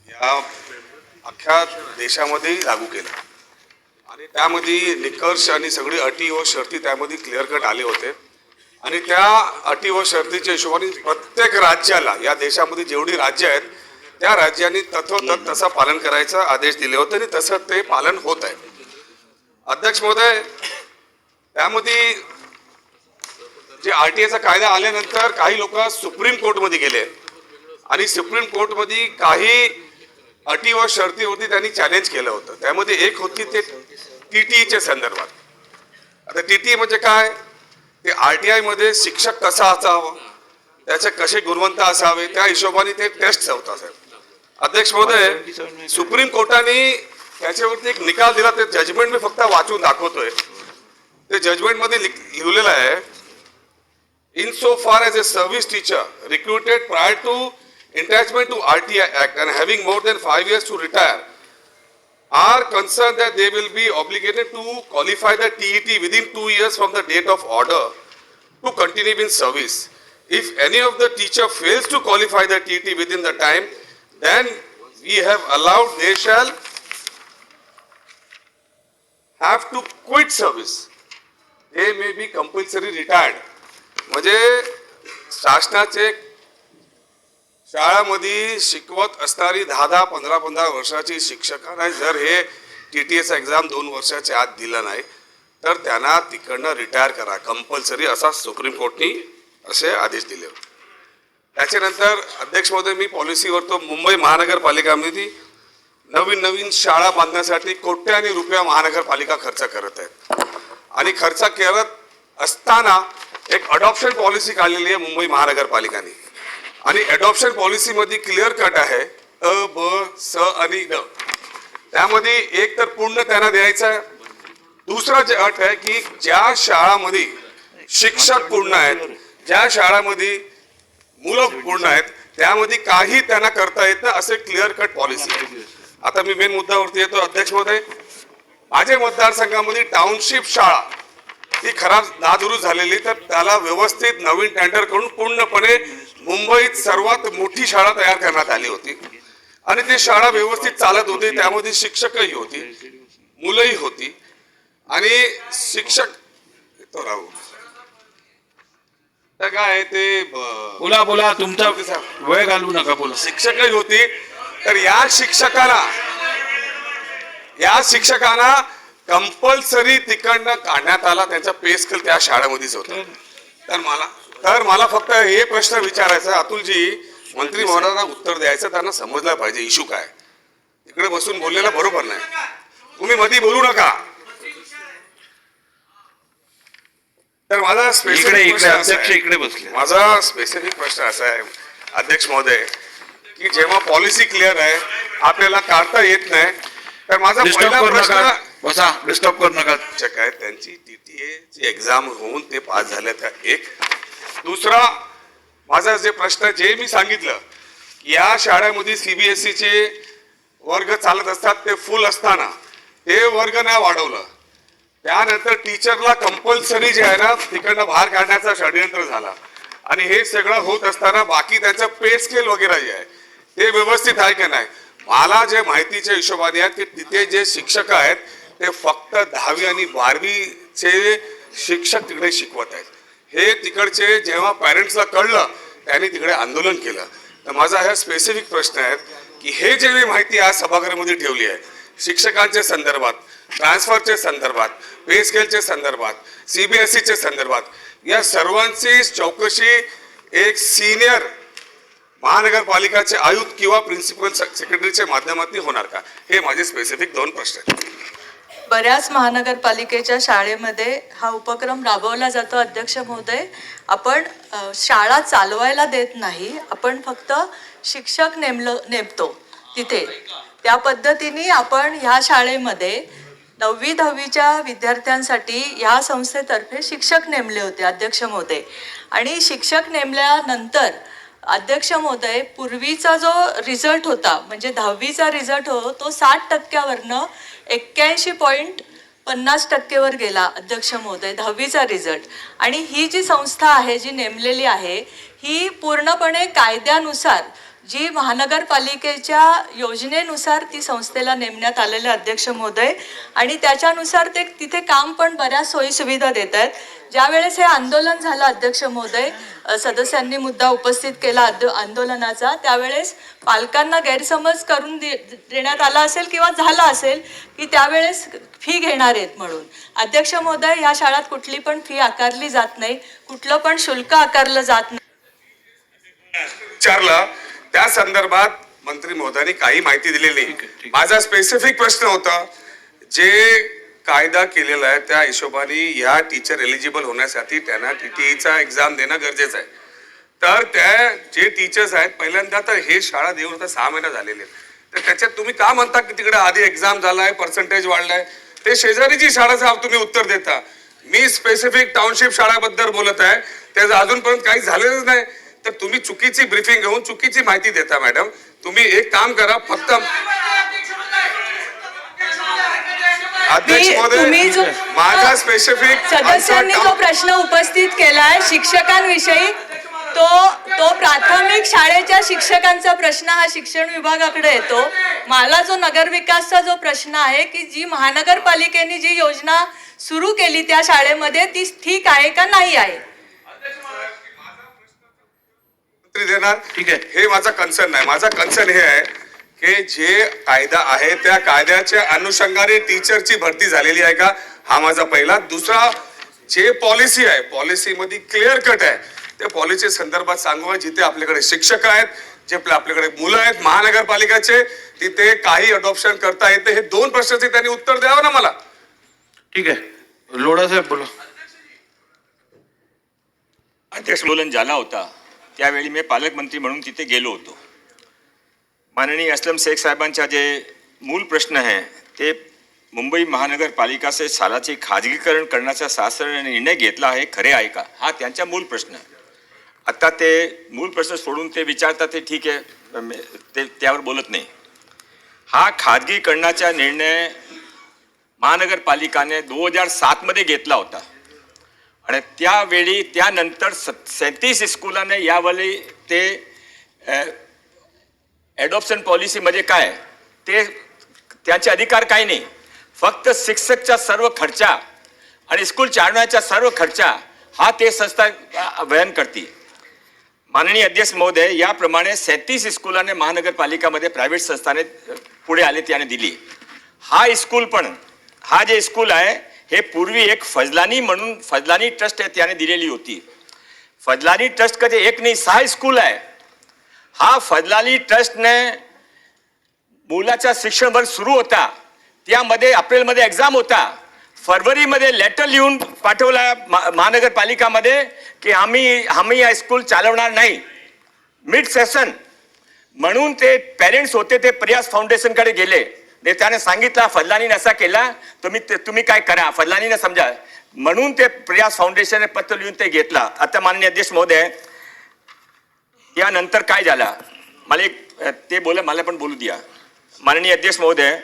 या अख्ख्या देशामध्ये लागू केलं आणि त्यामध्ये निकष आणि सगळी अटी व शर्ती त्यामध्ये क्लिअर कट आले होते आणि त्या अटी व शर्तीच्या हिशोबाने प्रत्येक राज्याला या देशामध्ये जेवढी राज्य आहेत त्या राज्यांनी तथोतथ तसा पालन करायचा आदेश दिले होते आणि तसं ते पालन होत आहे. अध्यक्ष महोदय, त्यामध्ये जे RTIचा कायदा आल्यानंतर काही लोक सुप्रीम कोर्टमध्ये गेले आणि सुप्रीम कोर्टमध्ये काही अटी व शर्तीवरती त्यांनी चॅलेंज केलं होतं. त्यामध्ये एक होती ते TTEच्या संदर्भात. आता TTE म्हणजे काय, ते RTI मध्ये शिक्षक कसा असावा, त्याचे कसे गुणवंत असावे, त्या हिशोबाने ते टेस्ट होत असेल. अध्यक्ष महोदय, सुप्रीम कोर्टाने त्याच्यावरती एक निकाल दिला. ते जजमेंट मी फक्त वाचून दाखवतोय. ते जजमेंट मध्ये लिहिलेलं आहे, in so far as a service teacher recruited prior to attachment to RTI Act and having more than 5 years to retire are concerned that they will be obligated to qualify the TET within 2 years from the date of order to continue in service. If any of the teacher fails to qualify the TET within the time, then we have allowed they shall have to quit service. They may be compulsory retired. म्हणजे शासनाचे शाळामध्ये शिकवत असणारी 10-15 वर्षाची शिक्षकांना जर हे TTEचा exam 2 वर्षाच्या आत दिलं नाही तर त्यांना तिकडनं रिटायर करा कंपल्सरी, असा सुप्रीम कोर्टने असे आदेश दिले होते. त्याच्यानंतर अध्यक्ष महोदय, मी पॉलिसीवर तो मुंबई महानगरपालिकामध्ये नवीन शाळा बांधण्यासाठी कोट्यानी रुपया महानगरपालिका खर्च करत आहेत आणि खर्च करत असताना एक अडॉप्शन पॉलिसी काढलेली आहे मुंबई महानगरपालिकाने आणि अडॉप्शन पॉलिसी मध्ये क्लिअर कट आहे अ, ब, स आणि ड. त्यामध्ये एक तर पूर्ण त्यांना द्यायचं आहे. दुसरा जे अट आहे की ज्या शाळामध्ये शिक्षक पूर्ण आहेत, ज्या शाळामध्ये मुलं पूर्ण आहेत, त्यामध्ये काही त्यांना करता येत नाही, असे क्लिअर कट पॉलिसी आहे. आता मी मेन मुद्द्यावरती येतो. अध्यक्ष महोदय, माझ्या मतदारसंघामध्ये टाउनशिप शाळा ही खराब नादुरुस्त झालेली, तर त्याला व्यवस्थित नवीन टेंडर करून पूर्णपणे मुंबईत सर्वात मोठी शाळा तयार करण्यात आली होती आणि ती शाळा व्यवस्थित चालत होती. त्यामध्ये शिक्षकही होती, मुलंही होती आणि शिक्षक तो राहू तर काय ते बोला तुमचा वेळ घालवू नका, बोला. शिक्षकही होती. तर या शिक्षकांना कंपल्सरी तिकडनं काढण्यात आला. त्यांचा पे स्केल त्या शाळेमध्येच होता. तर मला फक्त हे प्रश्न विचारायचा, अतुलजी मंत्री महोदयांना उत्तर द्यायचं, त्यांना समजलं पाहिजे इश्यू काय. तिकडे बसून बोललेला बरोबर नाही, तुम्ही मध्ये बोलू नका. तर माझा स्पेसिफिक प्रश्न असा आहे अध्यक्ष महोदय, की जेव्हा पॉलिसी क्लिअर आहे आपल्याला काढता येत नाही, तर माझा पहिला प्रश्न बसा, डिस्टर्ब करू नका. काय त्यांची TTEची एक्झाम होऊन ते पास झाले त्या एक. दुसरा माझा जे प्रश्न जे मी सांगितलं, या शाळेमध्ये CBSEचे वर्ग चालत असतात, ते फुल असताना ते वर्ग नाही वाढवलं. त्यानंतर टीचरला कंपल्सरी जे आहे ना तिकडनं बाहेर काढण्याचा षडयंत्र झाला आणि हे सगळं होत असताना बाकी त्यांचं पे स्केल वगैरे जे आहे ते व्यवस्थित आहे की नाही. मला जे माहितीच्या हिशोबाने आहे की तिथे जे शिक्षक आहेत ते फक्त 10वी आणि 12वीचे शिक्षक तिकडे शिकवत आहेत. हे तिकडचे जेव्हा पॅरेंट्सला कळलं त्यांनी तिकडे आंदोलन केलं. तर माझा हा स्पेसिफिक प्रश्न आहे की हे जे मी माहिती आज सभागृहामध्ये ठेवली आहे शिक्षकांच्या संदर्भात, ट्रान्सफरच्या संदर्भात, पे स्केलच्या संदर्भात, CBSEच्या संदर्भात, या सर्वांची चौकशी एक सिनियर महानगरपालिकाचे आयुक्त किंवा प्रिन्सिपल सेक्रेटरीच्या माध्यमातून होणार का? हे माझे स्पेसिफिक 2 प्रश्न आहेत. बऱ्याच महानगरपालिकेच्या शाळेमध्ये हा उपक्रम राबवला जातो. अध्यक्ष महोदय, आपण शाळा चालवायला देत नाही, आपण फक्त शिक्षक नेमतो तिथे. त्या पद्धतीने आपण ह्या शाळेमध्ये 9वी-10वीच्या विद्यार्थ्यांसाठी ह्या संस्थेतर्फे शिक्षक नेमले होते अध्यक्ष महोदय. आणि शिक्षक नेमल्यानंतर अध्यक्ष महोदय, पूर्वीचा जो रिझल्ट होता म्हणजे 10वीचा रिझल्ट तो 60% 81.50% गेला अध्यक्ष महोदय 10वीचा रिझल्ट. आणि ही जी संस्था आहे जी नेमलेली आहे ही पूर्णपणे कायद्यानुसार जी महानगरपालिकेच्या योजनेनुसार ती संस्थेला नेमण्यात आलेले अध्यक्ष महोदय आणि त्याच्यानुसार ते तिथे काम पण बऱ्याच सोयीसुविधा देत आहेत. ज्यावेळेस हे आंदोलन झालं अध्यक्ष महोदय, सदस्यांनी मुद्दा उपस्थित केला आंदोलनाचा, त्यावेळेस पालकांना गैरसमज करून देण्यात आला असेल किंवा झाला असेल की त्यावेळेस फी घेणार आहेत म्हणून. अध्यक्ष महोदय, ह्या शाळात कुठली पण फी आकारली जात नाही, कुठलं पण शुल्क आकारलं जात नाही. विचारलं त्या संदर्भात मंत्री महोदयांनी काही माहिती दिलेली नाही. माझा स्पेसिफिक प्रश्न होता, जे कायदा केलेला आहे त्या हिशोबाने या टीचर एलिजिबल होण्यासाठी त्यांना TTEचा एक्झाम देणं गरजेचं आहे. तर त्या जे टीचर्स आहेत पहिल्यांदा तर हे शाळा देऊन आता 6 महिने झालेले आहेत, तर त्याच्यात तुम्ही का म्हणता की तिकडे आधी एक्झाम झालाय, पर्सेंटेज वाढलाय? ते शेजारीची शाळा तुम्ही उत्तर देता. मी स्पेसिफिक टाउनशिप शाळाबद्दल बोलत आहे, त्याचं अजूनपर्यंत काही झालेलंच नाही. तर तुम्ही चुकीची ब्रीफिंग घेऊन चुकीची माहिती देता. मॅडम, तुम्ही एक काम करा, फक्त अध्यक्ष तुम्ही जो महोदय माझा स्पेसिफिक सदस्यांनी जो प्रश्न उपस्थित केलाय शिक्षकांविषयी, तो प्राथमिक शाळेच्या शिक्षकांचा प्रश्न हा शिक्षण विभागाकडे येतो. मला जो नगरविकासचा जो प्रश्न आहे की जी महानगरपालिकेने जी योजना सुरू केली त्या शाळेमध्ये ती ठीक आहे का नाही आहे, देणार. ठीक आहे. हे माझा कन्सर्न आहे. माझा कन्सर्न हे आहे की जे कायदा आहे त्या कायद्याच्या अनुषंगाने टीचरची भरती झालेली आहे का, हा माझा पहिला. दुसरा, जे पॉलिसी आहे पॉलिसीमध्ये क्लिअर कट आहे, त्या पॉलिसी संदर्भात सांगू. जिथे आपल्याकडे शिक्षक आहेत, जे आपल्याकडे मुलं आहेत महानगरपालिकेचे, तिथे काही अडॉप्शन करता येते. हे 2 प्रश्नाचे त्यांनी उत्तर द्यावं ना मला. ठीक आहे, लोढा साहेब बोला. अध्यक्ष आंदोलन झाला होता त्यावेळी मी पालकमंत्री म्हणून तिथे गेलो होतो. माननीय असलम शेख साहेबांचा जे मूल प्रश्न आहे ते मुंबई महानगरपालिका से शाळाचे खाजगीकरण करण्याचा शासनाने निर्णय घेतला आहे, खरे आहे का, हा त्यांचा मूल प्रश्न आहे. आता ते मूल प्रश्न सोडून ते विचारतात ते ठीक आहे, ते त्यावर बोलत नाही. हा खाजगीकरणाचा निर्णय महानगरपालिकाने 2007 मध्ये घेतला होता आणि त्यावेळी त्यानंतर 37 स्कूलाने यावेळी ते ॲडॉप्शन पॉलिसीमध्ये काय ते त्यांचे अधिकार काही नाही. फक्त शिक्षकचा सर्व खर्चा आणि स्कूल चालवण्याचा सर्व खर्चा हा ते संस्था वहन करते. माननीय अध्यक्ष महोदय, याप्रमाणे 37 स्कूलाने महानगरपालिकामध्ये प्रायव्हेट संस्थाने पुढे आले, त्याने दिली. हा जे स्कूल आहे हे पूर्वी एक फजलानी म्हणून फजलानी ट्रस्ट आहे त्याने दिलेली होती. फजलानी ट्रस्ट कधी एक नाही 6 स्कूल आहे. हा फजलानी ट्रस्टने मुलाचा शिक्षण वर्ग सुरू होता, त्यामध्ये एप्रिलमध्ये एक्झाम होता, फरवरीमध्ये लेटर लिहून पाठवला महानगरपालिकामध्ये की आम्ही या स्कूल चालवणार नाही मिड सेशन. म्हणून ते पेरेंट्स होते ते प्रयास फाउंडेशनकडे गेले. त्याने सांगितलं फजलानीने असा केला, तुम्ही काय करा, फजलानीने समजा. म्हणून ते प्रयास फाउंडेशनने पत्र लिहून ते घेतला. आता माननीय अध्यक्ष महोदय, यानंतर काय झालं मला ते बोला, मला पण बोलू द्या. माननीय अध्यक्ष महोदय,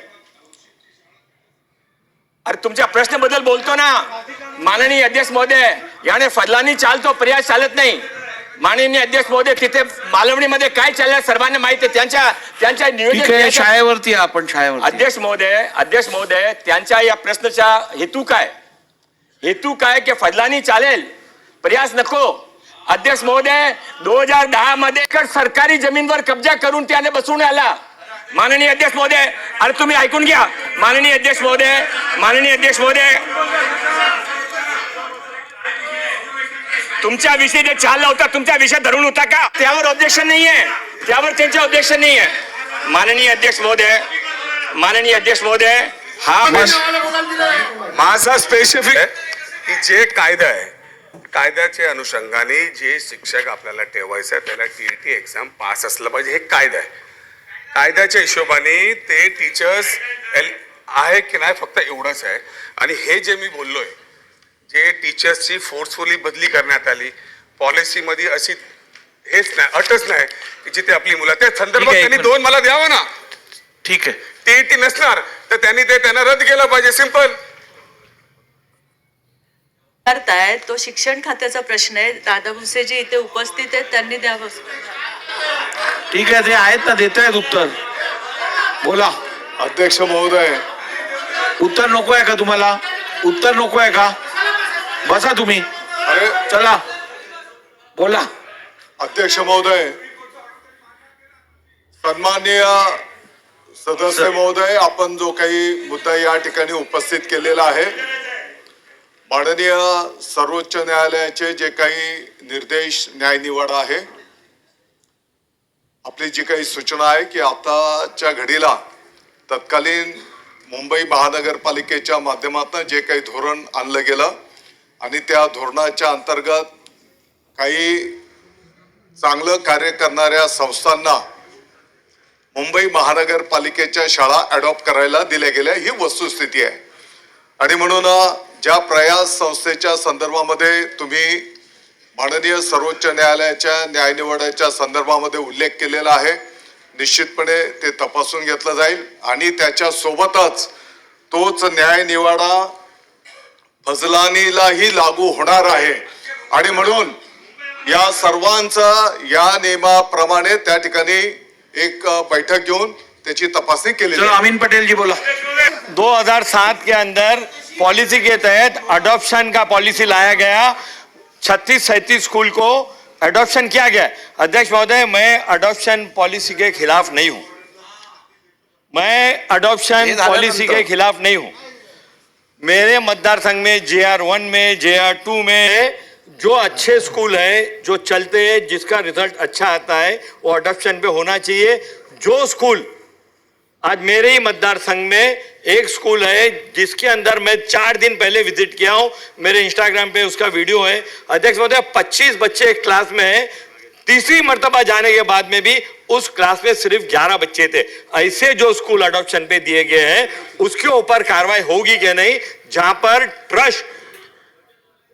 अरे तुमच्या प्रश्नाबद्दल बोलतो ना. माननीय अध्यक्ष महोदय, याने फजलानी चालतो, प्रयास चालत नाही. माननीय अध्यक्ष महोदय, तिथे मालवणीमध्ये काय चाललं सर्वांना माहिती आहे. त्यांच्या नियोजन शाळेवरती आपण शाळेवर. अध्यक्ष महोदय, त्यांच्या या प्रश्नाचा हेतू काय की फजलानी चालेल, प्रयास नको. अध्यक्ष महोदय, 2010 मध्ये सरकारी जमीनवर कब्जा करून त्याने बसवून आला. माननीय अध्यक्ष महोदय, अरे तुम्ही ऐकून घ्या. माननीय अध्यक्ष महोदय, तुमच्या विषयी जे चालला होता तुमच्या विषय धरून होता का, त्यावर ऑब्जेक्शन नाहीये, त्यावर त्यांचे ऑब्जेक्शन नाहीये. माननीय अध्यक्ष महोदय, हा माझा स्पेसिफिक की जे कायदा आहे कायद्याच्या अनुषंगाने जे शिक्षक आपल्याला ठेवायचं आहे त्याला TET एक्झाम पास असलं पाहिजे, हे कायदा आहे. कायद्याच्या हिशोबाने ते टीचर्स आहे की नाही फक्त एवढंच आहे. आणि हे जे मी बोललोय, जे टीचर्सची फोर्सफुली बदली करण्यात आली पॉलिसीमध्ये, अशी हेच नाही, अटच नाही की जिथे आपली मुलं, त्या संदर्भात त्यांनी 2 मला द्यावं ना. ठीक आहे. TET नसणार तर त्यांना रद्द केलं पाहिजे, सिंपल. करतायत तो शिक्षण खात्याचा प्रश्न आहे. दादा भुसेजी इथे उपस्थित आहेत, त्यांनी द्यावं. ठीक आहे, ते आहेत ना, देत आहेत उत्तर. बोला. अध्यक्ष महोदय, उत्तर नको आहे का तुम्हाला? उत्तर नको आहे का? बसा तुम्ही. अरे चला बोला. अध्यक्ष महोदय, सन्माननीय सदस्य महोदय, आपण जो काही मुद्दा या ठिकाणी उपस्थित केलेला आहे, माननीय सर्वोच्च न्यायालयाचे जे काही निर्देश न्यायनिवाडा आहे, आपली जी काही सूचना आहे की आताच्या घडीला तत्कालीन मुंबई महानगरपालिकेच्या माध्यमातून जे काही धोरण आणलं गेलं आणि त्या धोरणाच्या अंतर्गत काही चांगलं कार्य करणाऱ्या संस्थांना मुंबई महानगरपालिकेच्या शाळा अडॉप्ट करायला दिल्या गेल्या, ही वस्तुस्थिती आहे. आणि म्हणून ज्या प्रयास संस्थेच्या संदर्भामध्ये तुम्ही माननीय सर्वोच्च न्यायालयाच्या न्यायनिवाड्याच्या संदर्भामध्ये उल्लेख केलेला आहे, निश्चितपणे ते तपासून घेतलं जाईल आणि त्याच्या सोबतच तोच न्यायनिवाडा फजलानीलाही लागू होणार आहे. आणि म्हणून या सर्वांचा या नियमाप्रमाणे त्या ठिकाणी एक बैठक घेऊन त्याची तपासणी केली चलो जाईल. अमीन पटेल जी बोला. 2007 के अंदर पॉलिसी के तहत अडॉप्शन का पॉलिसी लाया गया, 36-37 स्कूल को अडॉप्शन किया गया. अध्यक्ष महोदय, मैं अडॉप्शन पॉलिसी के खिलाफ नहीं हूं. मैं अडॉप्शन पॉलिसी के खिलाफ नहीं हूं. मेरे मतदार संघ में JR1 में JR2 में जो अच्छे स्कूल है, जो चलते हैं, जिसका रिजल्ट अच्छा आता है, वो अडॉप्शन पे होना चाहिए. जो स्कूल आज मेरे ही मतदार संघ में एक स्कूल है जिसके अंदर मैं 4 दिन पहले विजिट किया हूं, मेरे इंस्टाग्राम पे उसका वीडियो है. अध्यक्ष महोदय, 25 बच्चे एक क्लास में हैं. तीसरी मर्तबा जाने के बाद में भी उस क्लास में सिर्फ 11 बच्चे थे. ऐसे जो स्कूल अडॉप्शन पे दिए गए हैं उसके ऊपर कार्रवाई होगी कि नहीं? जहां पर ट्रस्ट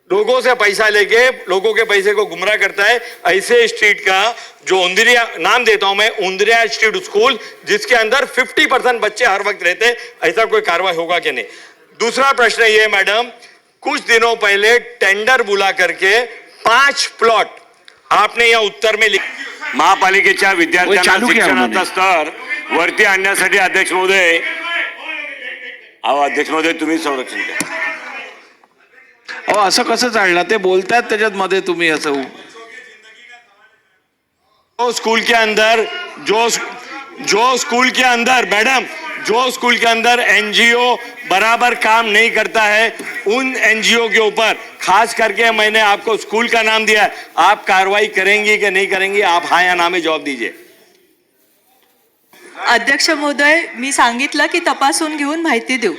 लोगों से पैसा लेके लोगों के पैसे को गुमराह करता है, ऐसे स्ट्रीट का जो उंदरिया नाम देता हूं मैं, उंदरिया स्ट्रीट स्कूल, जिसके अंदर 50% बच्चे हर वक्त रहते हैं, ऐसा कोई कार्रवाई होगा कि नहीं? दूसरा प्रश्न ये मैडम, कुछ दिनों पहले टेंडर बुला करके 5 प्लॉट आपने या उत्तर में महापालिकेच्या विद्यार्थ्यांना चालू किया शिक्षणाचा स्तर वरती आणण्यासाठी अध्यक्ष महोदय, अध्यक्ष महोदय तुम्ही संरक्षण द्या. अहो असं कसं चालणार? ते बोलतायत त्याच्यात मध्ये तुम्ही असं. जो स्कूल के अंदर जो स्कूल के अंदर मैडम, जो स्कूल के अंदर एनजीओ बराबर काम नहीं करता है, उन एनजीओ के ऊपर खास करके मैंने आपको स्कूल का नाम दिया है, आप कार्रवाई करेंगी कि नहीं करेंगी? आप हाँ या ना में जवाब दीजिए. अध्यक्ष महोदय, मी सांगितलं की तपासून घेऊन माहिती देऊ.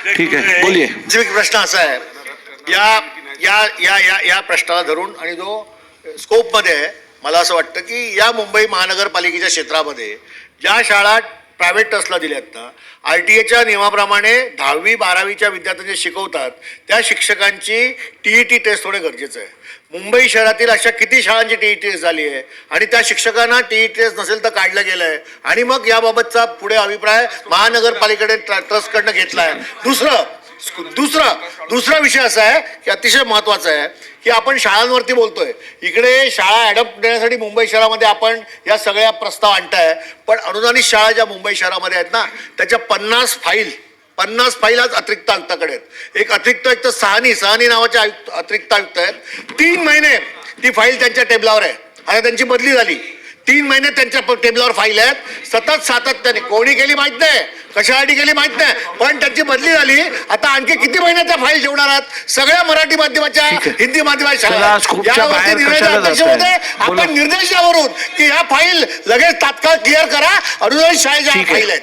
ठीक आहे, बोलिये. एक प्रश्न असा आहे, या या या या या प्रश्नाला धरून आणि जो स्कोपमध्ये आहे, मला असं वाटतं की या मुंबई महानगरपालिकेच्या क्षेत्रामध्ये ज्या शाळा प्रायव्हेट ट्रस्टला दिल्यात ना, RTA नियमाप्रमाणे 10वी-12वीच्या विद्यार्थ्यांचे शिकवतात त्या शिक्षकांची TET टेस्ट होणे गरजेचं आहे. मुंबई शहरातील अशा किती शाळांची TET टेस्ट झाली आहे आणि त्या शिक्षकांना TET टेस्ट नसेल तर काढलं गेलं आहे आणि मग याबाबतचा पुढे अभिप्राय महानगरपालिकेने ट्रस्टकडनं घेतला आहे. दुसरा विषय असा आहे की अतिशय महत्त्वाचा आहे की आपण शाळांवरती बोलतोय, इकडे शाळा अडॉप्ट देण्यासाठी मुंबई शहरामध्ये आपण या सगळ्या प्रस्ताव आणताय, पण अनुदानित शाळा ज्या मुंबई शहरामध्ये आहेत ना, त्याच्या 50 फाईल आज अतिरिक्त आयुक्ताकडे आहेत. एक अतिरिक्त आयुक्त सहानी नावाचे अतिरिक्त आयुक्त आहेत. 3 महिने ती फाईल त्यांच्या टेबलावर आहे. आता त्यांची बदली झाली, 3 महिने त्यांच्या टेबलावर फाईल आहेत. सतत सातत्याने कोणी केली माहित नाही, कशासाठी केली माहित नाही, पण त्यांची बदली झाली. आता आणखी किती महिने त्या फाईल ठेवणार आहात? सगळ्या मराठी माध्यमाच्या, हिंदी माध्यमाच्या शाळा यावरती निर्णय आपण निर्देश द्यावरून की ह्या फाईल लगेच तात्काळ क्लिअर करा. अनुदानित शाळेच्या फाईल आहेत.